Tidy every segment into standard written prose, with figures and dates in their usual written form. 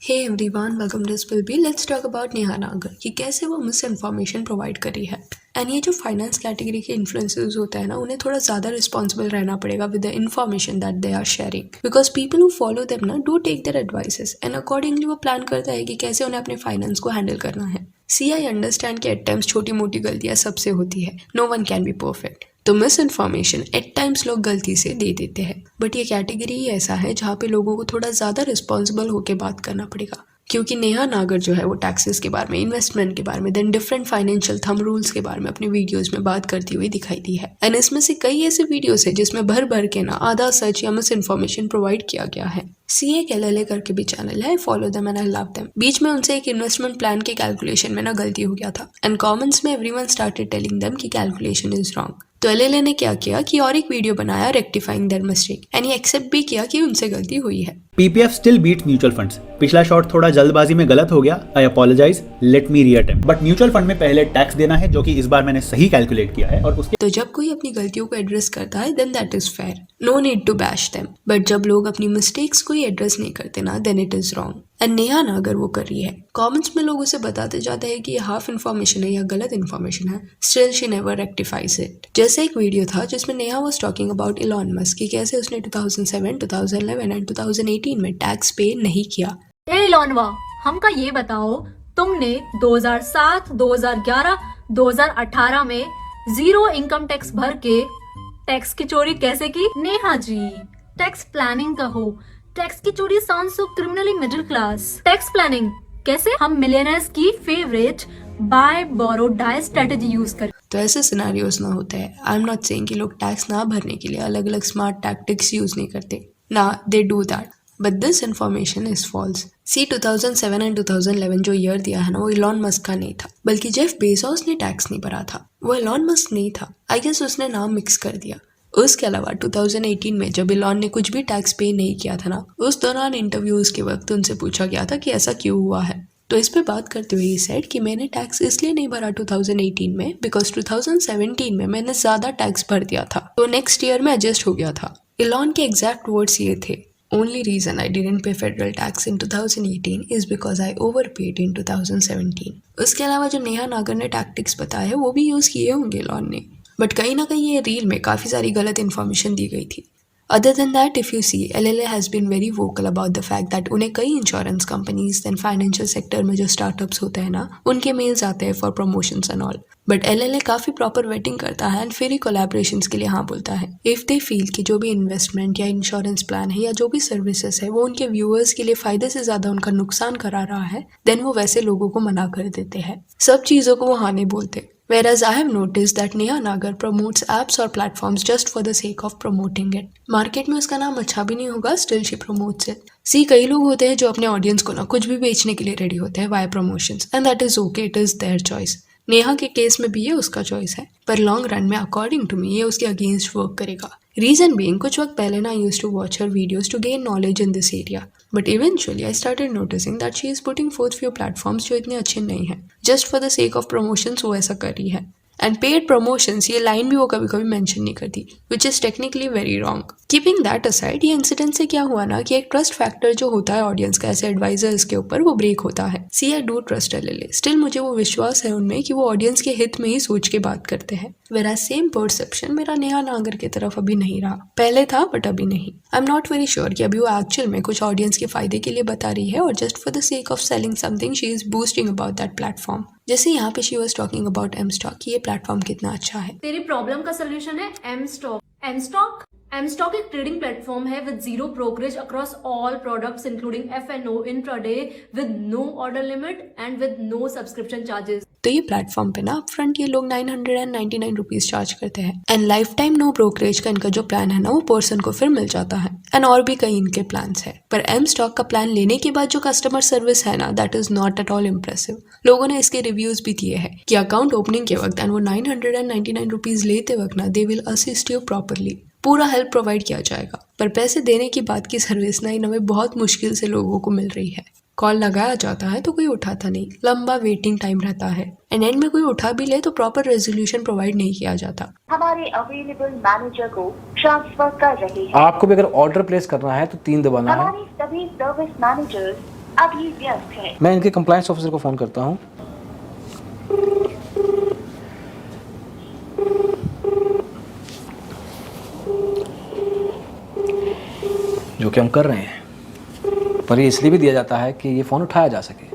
Hey everyone, welcome to spill bee. Let's talk about Neha Nagar कि कैसे वो मिस इन्फॉर्मेशन प्रोवाइड करी है। एंड ये जो फाइनेंस कैटेगरी के इन्फ्लुएंसर्स होते हैं ना, उन्हें थोड़ा ज़्यादा रिस्पॉन्सिबल रहना पड़ेगा with the information that they are sharing, because people who follow them ना do take their advices and accordingly वो प्लान करता है कि कैसे उन्हें अपने फाइनेंस को हैंडल करना है। सी आई अंडरस्टैंड कि एट टाइम्स छोटी मोटी गलतियाँ सबसे होती है, no one can be perfect, तो मिस इन्फॉर्मेशन एट टाइम्स लोग गलती से दे देते हैं। बट ये कैटेगरी ही ऐसा है जहाँ पे लोगों को थोड़ा ज़्यादा रिस्पॉन्सिबल होकर बात करना पड़ेगा, क्योंकि नेहा नागर जो है वो टैक्सेस के बारे में, इन्वेस्टमेंट के बारे में, then different financial thumb rules के बारे में अपनी वीडियोस में बात करती हुई दिखाई दी है। एंड इसमें से कई ऐसे वीडियोस है जिसमें भर भर के ना आधा सच या मिस इन्फॉर्मेशन प्रोवाइड किया गया है। CA करके भी चैनल है, follow them and I love them. बीच में उनसे एक इन्वेस्टमेंट प्लान के कैलकुलेशन में ना गलती हो गया था एंड कमेंट्स में एवरीवन स्टार्टेड टेलिंग देम कि कैलकुलेशन इज रॉन्ग। तो LLA ने क्या किया कि और एक वीडियो बनाया रेक्टिफाइंग देयर मिस्टेक एंड ये एक्सेप्ट भी किया कि उनसे गलती हुई है। PPF still beat mutual funds. पिछला शॉट थोड़ा जल्दबाजी में गलत हो गया, I apologise, let me reattempt. But mutual fund में पहले टैक्स देना है, जो कि इस बार मैंने सही कैलकुलेट किया है। और उसके तो जब कोई अपनी गलतियों को एड्रेस करता है then that is fair, no need to bash them. But जब लोग अपनी मिस्टेक्स को ही एड्रेस नहीं करते ना, then it is wrong. And Neha Nagar वो कर रही है। कमेंट्स में लोग उसे बताते जाते हैं कि ये हाफ इन्फॉर्मेशन है या गलत इन्फॉर्मेशन है, still she never rectifies it. जैसे एक वीडियो था जिसमें Neha was talking about Elon Musk कि कैसे उसने 2007, 2011 एंड 2018 में टैक्स पे नहीं किया। ए इलॉनवा, हमका ये बताओ, तुमने 2007, 2011, 2018 में जीरो इनकम टैक्स भर के टैक्स की चोरी कैसे की? नेहा जी, टैक्स प्लानिंग कहो, टैक्स की चोरी sound so criminally middle class. Tax planning कैसे? हम मिलियनर्स की favourite buy borrow die strategy use कर। तो ऐसे सिनेरियोस ना होते हैं। आई एम नॉट सेइंग कि लोग टैक्स ना भरने के लिए अलग अलग स्मार्ट टैक्टिक्स यूज नहीं करते ना, they do that, but this information is false. See 2007 and 2011 जो ईयर दिया है ना, वो इलॉन मस्क का नहीं था, बल्कि जेफ बेजोस ने टैक्स नहीं भरा था, वो इलॉन मस्क नहीं था। आई गेस उसने नाम मिक्स कर दिया। उसके अलावा 2018 में जब इलॉन ने कुछ भी टैक्स पे नहीं किया था ना, उस दौरान इंटरव्यूज के वक्त उनसे पूछा गया था कि ऐसा क्यों हुआ है। तो इस पे बात करते हुए ही सेड कि मैंने टैक्स इसलिए नहीं भरा 2018 में बिकॉज 2017 में मैंने ज्यादा टैक्स भर दिया था, तो नेक्स्ट ईयर में एडजस्ट हो गया था। इलॉन के एग्जैक्ट वर्ड्स ये थे, only reason I didn't pay federal tax in 2018 is because I overpaid in 2017। उसके अलावा जो नेहा नागर ने टैक्टिक्स बताए वो भी यूज किए होंगे इलॉन ने, बट कहीं ना कहीं ये रील में काफ़ी सारी गलत इन्फॉर्मेशन दी गई थी। Other than that, if you see, LLA has been very vocal about the fact that उन्हें कई insurance companies than financial sector में जो स्टार्टअप्स होते हैं ना, उनके मेल्स आते हैं for promotions and all, but LLA काफ़ी प्रॉपर वेटिंग करता है एंड फिर ही कोलैबोरेशंस के लिए हाँ बोलता है। इफ़ दे फील कि जो भी इन्वेस्टमेंट या इंश्योरेंस प्लान है या जो भी सर्विसेज है वो उनके व्यूअर्स के लिए फ़ायदे से ज़्यादा उनका नुकसान करा रहा है, देन वो वैसे लोगों को मना कर देते हैं। सब चीज़ों को वो हाँ नहीं बोलते। Whereas I have noticed that Neha Nagar promotes apps or platforms just for the sake of promoting it. Market में उसका नाम अच्छा भी नहीं होगा, still she promotes it. सी कई लोग होते हैं जो अपने ऑडियंस को ना कुछ भी बेचने के लिए रेडी होते हैं via promotions, and that is okay, it is their choice. Neha के केस में भी ये उसका चॉइस है, पर लॉन्ग रन में अकॉर्डिंग टू मी ये उसके अगेंस्ट वर्क करेगा। रीजन बीइंग, कुछ वक्त पहले ना I used to watch her videos to gain knowledge in this area, but eventually I started noticing that she is putting forth few platforms जो इतने अच्छे नहीं हैं, just for the sake of promotions वो ऐसा कर रही है। एंड पेड प्रमोशंस, ये लाइन भी वो कभी कभी मेंशन नहीं करती, which is technically very wrong. Keeping that aside, ये इंसिडेंट से क्या हुआ ना कि एक ट्रस्ट फैक्टर जो होता है ऑडियंस का एज एडवाइजर्स के ऊपर, वो ब्रेक होता है। See I do trust LLA, still मुझे वो विश्वास है उनमें कि वो ऑडियंस के हित में ही सोच के बात करते हैं। वेरा सेम परसेप्शन मेरा नेहा नागर की तरफ अभी नहीं रहा, पहले था बट अभी नहीं। आई एम नॉट वेरी श्योर कि अभी वो एक्चुअल में कुछ ऑडियंस के फायदे के लिए बता रही है और just for the sake of selling something she is boosting about that platform. जैसे यहाँ पे she was talking about M stock कि ये प्लेटफॉर्म कितना अच्छा है। तेरी प्रॉब्लम का सोल्यूशन है एम स्टॉक। एम स्टॉक एक ट्रेडिंग प्लेटफॉर्म है with zero brokerage across all products including F&O intraday with no order limit and with no subscription charges. तो ये प्लेटफॉर्म पे ना अपफ्रंट ये लोग 999 रुपीज चार्ज करते हैं and lifetime no brokerage का इनका जो प्लान है ना, वो पर्सन को फिर मिल जाता है एंड और भी कई इनके प्लान्स है। पर एम स्टॉक का प्लान लेने के बाद जो कस्टमर सर्विस है ना, that is not at all impressive. लोगों ने इसके रिव्यूज भी दिए हैं कि अकाउंट ओपनिंग के वक्त एंड वो 999 रुपीज लेते वक्त ना, they will assist you properly, पूरा हेल्प प्रोवाइड किया जाएगा। पर पैसे देने की बात की सर्विस ना इन हमें बहुत मुश्किल से लोगों को मिल रही है। कॉल लगाया जाता है तो कोई उठाता नहीं, लंबा वेटिंग टाइम रहता है एंड एंड में कोई उठा भी ले तो प्रॉपर रेजोल्यूशन प्रोवाइड नहीं किया जाता। हमारे अवेलेबल मैनेजर को ट्रांसफर कर रहे हैं। आपको भी अगर ऑर्डर प्लेस करना है तो 3 दबाना है। हमारे सभी सर्विस मैनेजर्स अभी व्यस्त है। मैं इनके कंप्लायंस ऑफिसर को फ़ोन करता हूँ। जो कि हम कर रहे हैं, पर ये इसलिए भी दिया जाता है कि ये फ़ोन उठाया जा सके।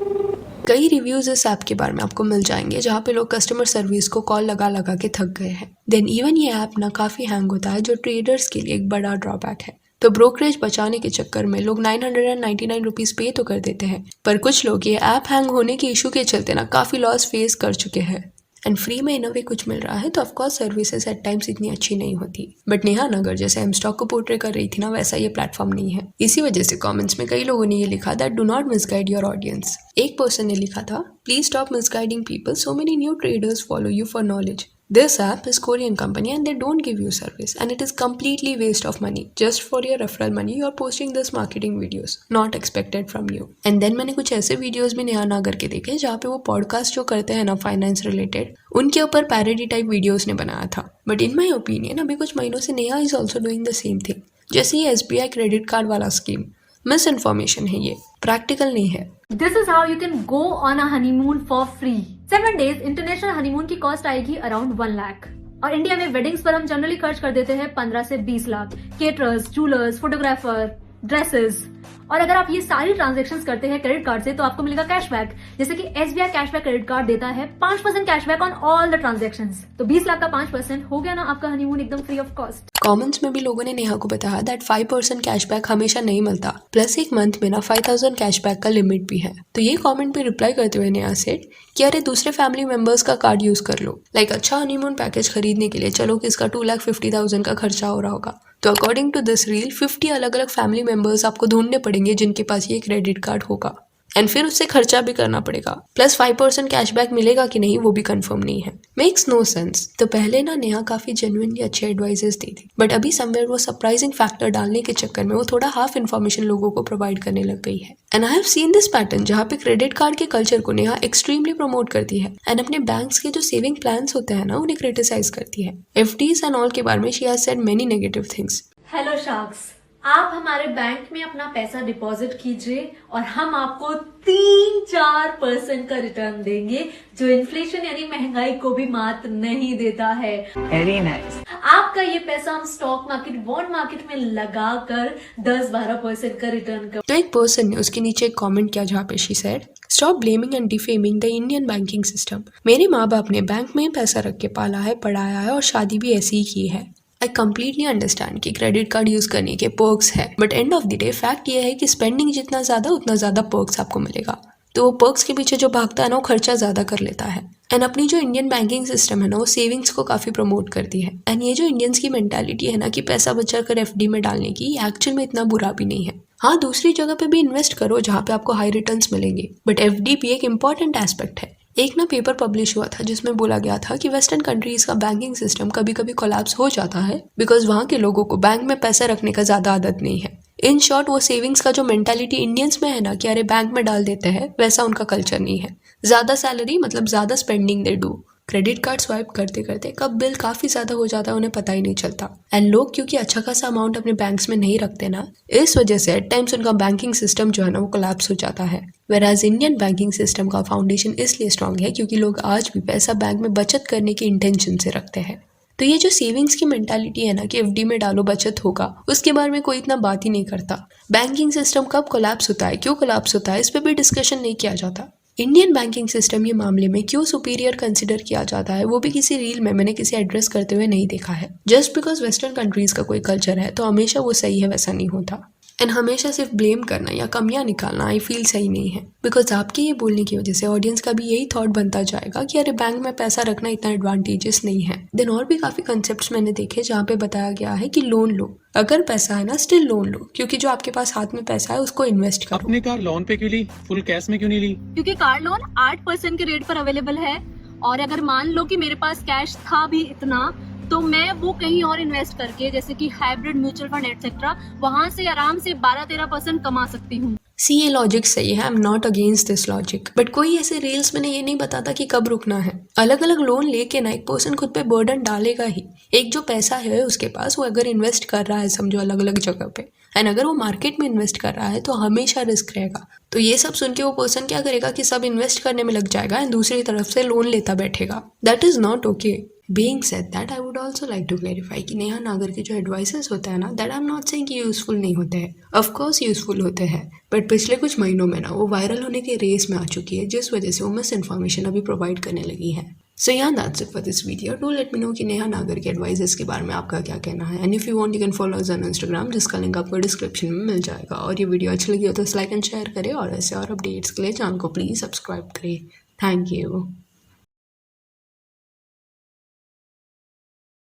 कई रिव्यूज इस ऐप के बारे में आपको मिल जाएंगे जहाँ पे लोग कस्टमर सर्विस को कॉल लगा लगा के थक गए हैं। देन इवन ये ऐप ना काफ़ी हैंग होता है, जो ट्रेडर्स के लिए एक बड़ा ड्रॉबैक है। तो ब्रोकरेज बचाने के चक्कर में लोग 999 रुपीज़ पे तो कर देते हैं, पर कुछ लोग ये ऐप हैंग होने के इशू के चलते ना काफ़ी लॉस फेस कर चुके हैं। एंड फ्री में इन अ वे कुछ मिल रहा है तो ऑफकोर्स सर्विसेज एट टाइम्स इतनी अच्छी नहीं होती। बट नेहा नगर जैसे एम स्टॉक को पोर्ट्रे कर रही थी ना, वैसा ये प्लेटफॉर्म नहीं है। इसी वजह से कमेंट्स में कई लोगों ने ये लिखा that do not misguide your audience. एक पर्सन ने लिखा था, please stop misguiding people, so many new traders follow you for knowledge. This app is Korean company and they don't give you service and it is completely waste of money. Just for your referral money you are posting this marketing videos not expected from you. And then मैंने कुछ ऐसे videos भी नेहा नागर के देखे जहाँ पे वो podcast जो करते हैं ना फाइनेंस रिलेटेड, उनके ऊपर पैरोडी टाइप वीडियोस ने बनाया था। बट इन माई ओपिनियन अभी कुछ महीनों से Neha is also doing the same thing. जैसे ये SBI क्रेडिट कार्ड वाला स्कीम मिस इन्फॉर्मेशन है, ये प्रैक्टिकल नहीं है। This is how you can go on a honeymoon for free. 7 days international honeymoon की कॉस्ट आएगी अराउंड 1 लाख। और इंडिया में वेडिंग्स पर हम जनरली खर्च कर देते हैं 15 से 20 lakh. Caterers, jewellers, photographer, dresses. और अगर आप ये सारी ट्रांजेक्शंस करते हैं क्रेडिट कार्ड से तो आपको मिलेगा कैशबैक। जैसे कि SBI कैशबैक क्रेडिट कार्ड देता है 5% cashback on all the transactions. तो 20 लाख का 5% हो गया ना आपका हनीमून एकदम फ्री ऑफ कॉस्ट। कमेंट्स में भी लोगों ने नेहा को बताया दैट 5% कैशबैक हमेशा नहीं मिलता, प्लस एक मंथ में ना 5000 कैशबैक का लिमिट भी है। तो ये कमेंट पे रिप्लाई करते हुए नेहा सेड कि अरे दूसरे फैमिली मेंबर्स का कार्ड यूज कर लो। लाइक अच्छा हनीमून पैकेज खरीदने के लिए चलो कि इसका 2,50,000 का खर्चा हो रहा होगा, तो अकॉर्डिंग टू दिस रील 50 अलग अलग फैमिली मेंबर्स आपको ढूंढने पड़ेंगे जिनके पास ये क्रेडिट कार्ड होगा, एंड फिर उससे खर्चा भी करना पड़ेगा, प्लस 5% कैशबैक मिलेगा कि नहीं वो भी कंफर्म नहीं है। Makes no sense. तो पहले ना नेहा काफी जेन्युइनली अच्छे एडवाइजेस दी थी, बट अभी समवेयर वो सरप्राइजिंग फैक्टर डालने के चक्कर में वो थोड़ा हाफ इन्फॉर्मेशन लोगों को प्रोवाइड करने लग गई है। And I have seen this pattern जहाँ पे क्रेडिट कार्ड के कल्चर को नेहा एक्सट्रीमली प्रमोट करती है एंड अपने बैंक्स के जो सेविंग प्लान्स होते हैं ना उन्हें क्रिटिसाइज करती है। FDs एंड ऑल के बारे में she has said many negative things. Hello sharks, आप हमारे बैंक में अपना पैसा डिपॉजिट कीजिए और हम आपको 3-4% का रिटर्न देंगे, जो इन्फ्लेशन यानी महंगाई को भी मात नहीं देता है। Very nice. आपका ये पैसा हम स्टॉक मार्केट, बॉन्ड मार्केट में लगाकर 10-12% का रिटर्न कर। तो एक पर्सन ने उसके नीचे एक कमेंट किया जहाँ पे she said stop blaming and defaming the Indian banking system. मेरे माँ बाप ने बैंक में पैसा रख के पाला है, पढ़ाया है और शादी भी ऐसी ही की है। आई कम्प्लीटली अंडरस्टैंड कि क्रेडिट कार्ड यूज करने के पर्क्स है, but end of the day fact ये है कि स्पेंडिंग जितना ज्यादा उतना ज्यादा पर्क्स आपको मिलेगा। तो वो पर्क्स के पीछे जो भागता है ना वो खर्चा ज्यादा कर लेता है। एंड अपनी जो इंडियन बैंकिंग सिस्टम है ना वो सेविंग्स को काफी प्रमोट करती है। एंड ये जो इंडियंस की मेंटालिटी है ना कि पैसा बचा कर FD में डालने की, ये एक्चुअल में इतना बुरा भी नहीं है। हाँ, दूसरी जगह पे भी इन्वेस्ट करो जहाँ पे आपको हाई रिटर्न्स मिलेंगे, बट FD भी एक इम्पॉर्टेंट एस्पेक्ट है। एक ना पेपर पब्लिश हुआ था जिसमें बोला गया था कि वेस्टर्न कंट्रीज का बैंकिंग सिस्टम कभी कभी कोलैप्स हो जाता है बिकॉज वहाँ के लोगों को बैंक में पैसा रखने का ज्यादा आदत नहीं है। इन शॉर्ट वो सेविंग्स का जो मेंटालिटी इंडियंस में है ना कि अरे बैंक में डाल देते हैं, वैसा उनका कल्चर नहीं है। ज्यादा सैलरी मतलब ज्यादा spending they do. Credit card swipe करते करते कब बिल काफी ज्यादा हो जाता है उन्हें पता ही नहीं चलता। एंड लोग क्योंकि अच्छा खासा अमाउंट अपने बैंक्स में नहीं रखते ना, इस वजह से एट टाइम्स उनका बैंकिंग सिस्टम जो है ना वो कोलैप्स हो जाता है। वेराज इंडियन बैंकिंग सिस्टम का फाउंडेशन इसलिए स्ट्रांग है क्योंकि लोग आज भी पैसा बैंक में बचत करने की इंटेंशन से रखते हैं। तो ये जो सेविंग्स की मेंटालिटी है ना कि FD में डालो बचत होगा, उसके बारे में कोई इतना बात ही नहीं करता। बैंकिंग सिस्टम कब कोलैप्स होता है, क्यों कोलैप्स होता है, इस पे भी डिस्कशन नहीं किया जाता। इंडियन बैंकिंग सिस्टम ये मामले में क्यों सुपीरियर कंसिडर किया जाता है वो भी किसी रील में मैंने किसी एड्रेस करते हुए नहीं देखा है। जस्ट बिकॉज वेस्टर्न कंट्रीज का कोई कल्चर है तो हमेशा वो सही है वैसा नहीं होता। एंड हमेशा सिर्फ ब्लेम करना या कमियां निकालना आई फील सही नहीं है, बिकॉज आपके ये बोलने की वजह से ऑडियंस का भी यही थॉट बनता जाएगा कि अरे बैंक में पैसा रखना इतना एडवांटेजेस नहीं है। देन और भी काफी कंसेप्ट्स मैंने देखे जहाँ पे बताया गया है कि लोन लो, अगर पैसा है ना स्टिल लोन लो, क्योंकि जो आपके पास हाथ में पैसा है उसको इन्वेस्ट करो। अपनी कार लोन पे क्यों ली, फुल कैश में क्यों नहीं ली? क्योंकि कार लोन 8% के रेट पर अवेलेबल है, और अगर मान लो कि मेरे पास कैश था भी इतना तो मैं वो कहीं और इन्वेस्ट करके जैसे कि हाइब्रिड म्यूचुअल फंड एटसेट्रा वहां से आराम से 12-13% कमा सकती हूँ। सी ये लॉजिक सही है, आई am not against this logic, but कोई ऐसे रील्स में ये नहीं बताता कि कब रुकना है। अलग अलग लोन लेके ना एक पर्सन खुद पे बर्डन डालेगा ही। एक जो पैसा है उसके पास वो अगर इन्वेस्ट कर रहा है समझो अलग अलग जगह पे, एंड अगर वो मार्केट में इन्वेस्ट कर रहा है तो हमेशा रिस्क रहेगा। तो ये सब सुन के वो पर्सन क्या करेगा कि सब इन्वेस्ट करने में लग जाएगा एंड दूसरी तरफ से लोन लेता बैठेगा। That is not okay. Being said that, I would also like to clarify कि नेहा नागर के जो एडवाइसेस होते हैं ना, that I am not saying कि यूज़फुल नहीं होते हैं, ऑफकोर्स यूज़फुल होते हैं, बट पिछले कुछ महीनों में ना वो वायरल होने के रेस में आ चुकी है, जिस वजह से वो मिस इन्फॉर्मेशन अभी प्रोवाइड करने लगी है। सो yeah, that's it for this video. Do let me know कि नेहा नागर के एडवाइसेस के बारे में आपका क्या कहना है। And if you want you can follow us on Instagram, जिसका लिंक आपको डिस्क्रिप्शन में मिल जाएगा। और ये वीडियो अच्छी लगी हो तो लाइक एंड शेयर करें, और ऐसे और अपडेट्स के लिए चैनल को प्लीज़ सब्सक्राइब करें। Thank you.